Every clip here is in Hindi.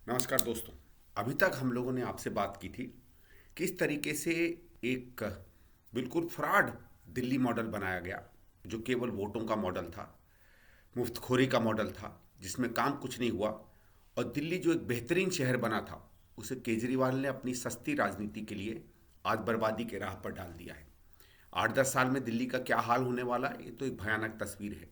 नमस्कार दोस्तों। अभी तक हम लोगों ने आपसे बात की थी किस तरीके से एक बिल्कुल फ्रॉड दिल्ली मॉडल बनाया गया, जो केवल वोटों का मॉडल था, मुफ्तखोरी का मॉडल था, जिसमें काम कुछ नहीं हुआ। और दिल्ली जो एक बेहतरीन शहर बना था, उसे केजरीवाल ने अपनी सस्ती राजनीति के लिए आज बर्बादी के राह पर डाल दिया है। 8-10 साल में दिल्ली का क्या हाल होने वाला है, ये तो एक भयानक तस्वीर है।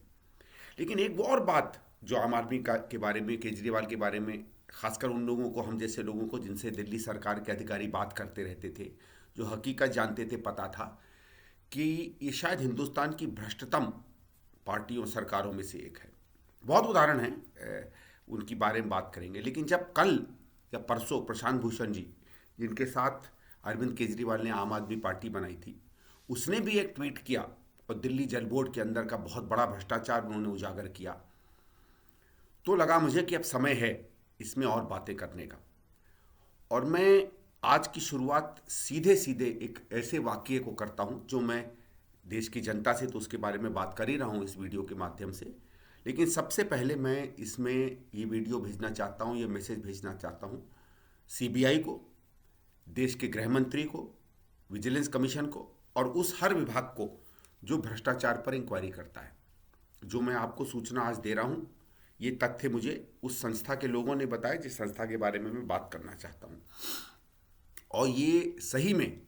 लेकिन एक वो और बात जो आम आदमी का के बारे में, केजरीवाल के बारे में, खासकर उन लोगों को, हम जैसे लोगों को जिनसे दिल्ली सरकार के अधिकारी बात करते रहते थे, जो हकीकत जानते थे, पता था कि ये शायद हिंदुस्तान की भ्रष्टतम पार्टियों सरकारों में से एक है। बहुत उदाहरण हैं, उनकी बारे में बात करेंगे। लेकिन जब कल या परसों प्रशांत भूषण जी, जिनके साथ अरविंद केजरीवाल ने आम आदमी पार्टी बनाई थी, उसने भी एक ट्वीट किया और दिल्ली जल बोर्ड के अंदर का बहुत बड़ा भ्रष्टाचार उन्होंने उजागर किया, तो लगा मुझे कि अब समय है इसमें और बातें करने का। और मैं आज की शुरुआत सीधे सीधे एक ऐसे वाक्य को करता हूं जो मैं देश की जनता से तो उसके बारे में बात कर ही रहा हूं इस वीडियो के माध्यम से। लेकिन सबसे पहले मैं इसमें ये वीडियो भेजना चाहता हूं, ये मैसेज भेजना चाहता हूं सीबीआई को, देश के गृह मंत्री को, विजिलेंस कमीशन को और उस हर विभाग को जो भ्रष्टाचार पर इंक्वायरी करता है। जो मैं आपको सूचना आज दे रहा हूँ, ये तथ्य मुझे उस संस्था के लोगों ने बताया जिस संस्था के बारे में मैं बात करना चाहता हूँ। और ये सही में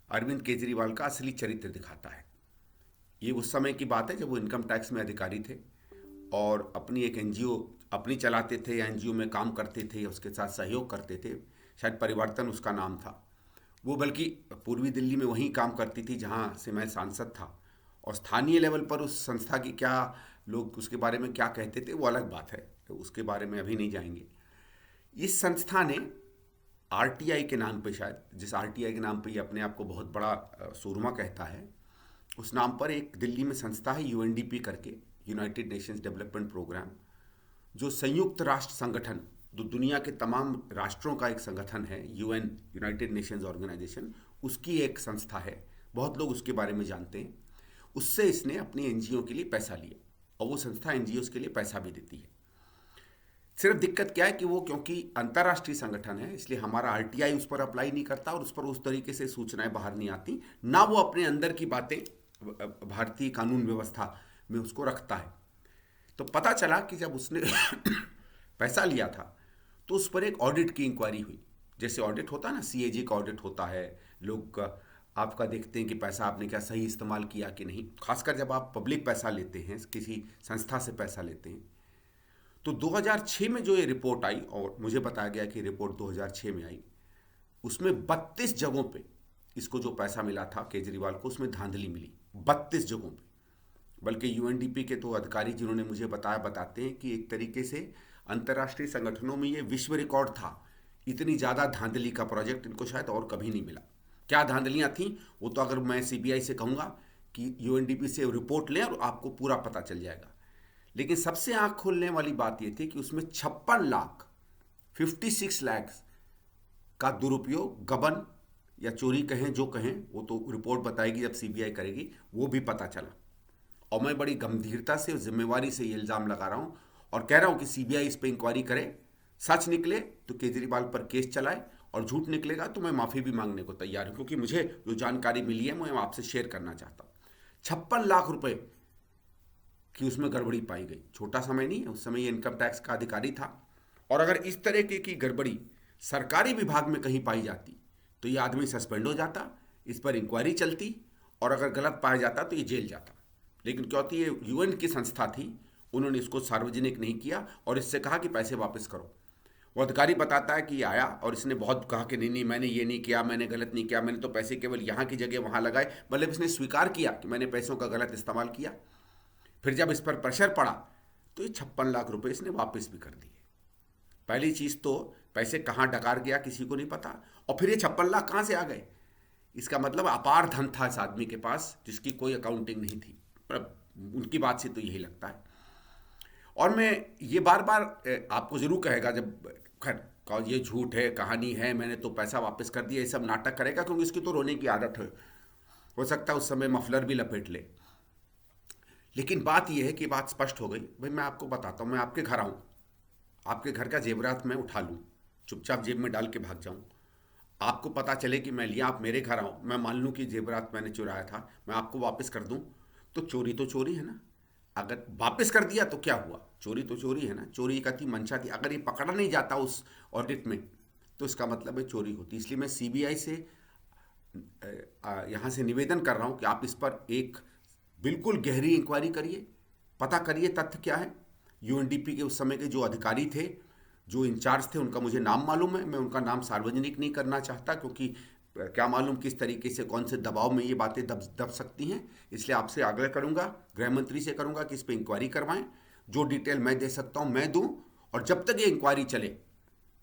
अरविंद केजरीवाल का असली चरित्र दिखाता है। ये उस समय की बात है जब वो इनकम टैक्स में अधिकारी थे और अपनी एक एनजीओ अपनी चलाते थे या एनजीओ में काम करते थे या उसके साथ सहयोग करते थे। शायद परिवर्तन उसका नाम था। वो बल्कि पूर्वी दिल्ली में वहीं काम करती थी जहाँ से मैं सांसद था। और स्थानीय लेवल पर उस संस्था की क्या, लोग उसके बारे में क्या कहते थे, वो अलग बात है, तो उसके बारे में अभी नहीं जाएंगे। इस संस्था ने आरटीआई के नाम पे, शायद जिस आरटीआई के नाम पे ये अपने आप को बहुत बड़ा सूरमा कहता है, उस नाम पर एक दिल्ली में संस्था है यूएनडीपी करके, यूनाइटेड नेशंस डेवलपमेंट प्रोग्राम, जो संयुक्त राष्ट्र संगठन, जो दुनिया के तमाम राष्ट्रों का एक संगठन है, यूएन, यूनाइटेड नेशंस ऑर्गेनाइजेशन, उसकी एक संस्था है। बहुत लोग उसके बारे में जानते हैं। उससे इसने अपनी एनजीओ के लिए पैसा लिया और वो संस्था एनजीओ के लिए पैसा भी देती है। सिर्फ दिक्कत क्या है कि वो क्योंकि अंतर्राष्ट्रीय संगठन है, इसलिए हमारा आरटीआई उस पर अप्लाई नहीं करता और उस पर उस तरीके से सूचनाएं बाहर नहीं आती, ना वो अपने अंदर की बातें भारतीय कानून व्यवस्था में उसको रखता है। तो पता चला कि जब उसने पैसा लिया था तो उस पर एक ऑडिट की इंक्वायरी हुई। जैसे ऑडिट होता है ना, सीएजी का ऑडिट होता है, लोग आपका देखते हैं कि पैसा आपने क्या सही इस्तेमाल किया कि नहीं। खासकर जब आप पब्लिक पैसा लेते हैं, किसी संस्था से पैसा लेते हैं। तो 2006 में जो ये रिपोर्ट आई और मुझे बताया गया कि रिपोर्ट 2006 में आई, उसमें 32 जगहों पे इसको जो पैसा मिला था केजरीवाल को, उसमें धांधली मिली 32 जगहों पे। बल्कि यूएनडीपी के तो अधिकारी जिन्होंने मुझे बताया बताते हैं कि एक तरीके से अंतर्राष्ट्रीय संगठनों में ये विश्व रिकॉर्ड था। इतनी ज़्यादा धांधली का प्रोजेक्ट इनको शायद और कभी नहीं मिला। क्या धांधलियाँ थीं वो तो अगर मैं सीबीआई से कहूँगा कि यूएनडीपी से रिपोर्ट लें और आपको पूरा पता चल जाएगा। लेकिन सबसे आंख खोलने वाली बात यह थी कि उसमें 56 लाख, 56 lakhs का दुरुपयोग, गबन या चोरी कहें जो कहें, वो तो रिपोर्ट बताएगी जब सीबीआई करेगी, वो भी पता चला। और मैं बड़ी गंभीरता से और जिम्मेवारी से ये इल्ज़ाम लगा रहा हूँ और कह रहा हूँ कि सीबीआई इस पर इंक्वायरी करे। सच निकले तो केजरीवाल पर केस चलाए और झूठ निकलेगा तो मैं माफ़ी भी मांगने को तैयार हूँ, क्योंकि मुझे जो जानकारी मिली है मैं आपसे शेयर करना चाहता हूँ। 56 लाख रुपए की उसमें गड़बड़ी पाई गई। छोटा समय नहीं है, उस समय ये इनकम टैक्स का अधिकारी था। और अगर इस तरह की गड़बड़ी सरकारी विभाग में कहीं पाई जाती तो ये आदमी सस्पेंड हो जाता, इस पर इंक्वायरी चलती और अगर गलत पाया जाता तो ये जेल जाता। लेकिन क्योंकि ये यूएन की संस्था थी, उन्होंने इसको सार्वजनिक नहीं किया और इससे कहा कि पैसे वापस करो। वो अधिकारी बताता है कि ये आया और इसने बहुत कहा कि नहीं नहीं, मैंने ये नहीं किया, मैंने गलत नहीं किया, मैंने तो पैसे केवल यहाँ की जगह वहाँ लगाए। मतलब इसने स्वीकार किया कि मैंने पैसों का गलत इस्तेमाल किया। फिर जब इस पर प्रेशर पड़ा तो ये 56 लाख रुपए इसने वापस भी कर दिए। पहली चीज़ तो पैसे कहाँ डकार गया किसी को नहीं पता, और फिर ये 56 लाख कहाँ से आ गए। इसका मतलब अपार धन था इस आदमी के पास जिसकी कोई अकाउंटिंग नहीं थी। पर उनकी बात से तो यही लगता है। और मैं ये बार बार आपको ज़रूर कहेगा, जब खैर ये झूठ है, कहानी है, मैंने तो पैसा वापस कर दिया, ये सब नाटक करेगा क्योंकि इसकी तो रोने की आदत है। हो सकता है उस समय मफलर भी लपेट ले। लेकिन बात यह है कि बात स्पष्ट हो गई। भाई मैं आपको बताता हूँ, मैं आपके घर आऊँ, आपके घर का जेवरात मैं उठा लूँ, चुपचाप जेब में डाल के भाग जाऊं, आपको पता चले कि मैं लिया, आप मेरे घर आओ, मैं मान लूं कि जेवरात मैंने चुराया था, मैं आपको वापस कर दूं, तो चोरी है ना। अगर वापस कर दिया तो क्या हुआ, चोरी तो चोरी है ना, चोरी का थी मंशा थी, अगर ये पकड़ा नहीं जाता उस ऑडिट में तो इसका मतलब है चोरी होती। इसलिए मैं सीबीआई से यहाँ से निवेदन कर रहा हूँ कि आप इस पर एक बिल्कुल गहरी इंक्वायरी करिए, पता करिए तथ्य क्या है। यूएनडीपी के उस समय के जो अधिकारी थे, जो इंचार्ज थे, उनका मुझे नाम मालूम है, मैं उनका नाम सार्वजनिक नहीं करना चाहता, क्योंकि क्या मालूम किस तरीके से कौन से दबाव में ये बातें दब दब सकती हैं। इसलिए आपसे आग्रह करूंगा, गृह मंत्री से करूंगा कि इस पर इंक्वायरी करवाएं, जो डिटेल मैं दे सकता हूं मैं दूं, और जब तक ये इंक्वायरी चले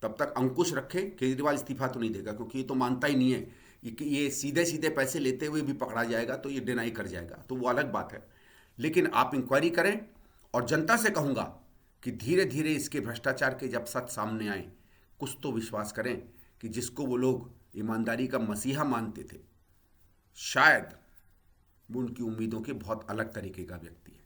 तब तक अंकुश रखें। केजरीवाल इस्तीफा तो नहीं देगा, क्योंकि ये तो मानता ही नहीं है कि ये सीधे सीधे पैसे लेते हुए भी पकड़ा जाएगा तो ये डिनाई कर जाएगा, तो वो अलग बात है। लेकिन आप इंक्वायरी करें, और जनता से कहूंगा कि धीरे धीरे इसके भ्रष्टाचार के जब सच सामने आए, कुछ तो विश्वास करें कि जिसको वो लोग ईमानदारी का मसीहा मानते थे, शायद वो उनकी उम्मीदों के बहुत अलग तरीके का व्यक्ति है।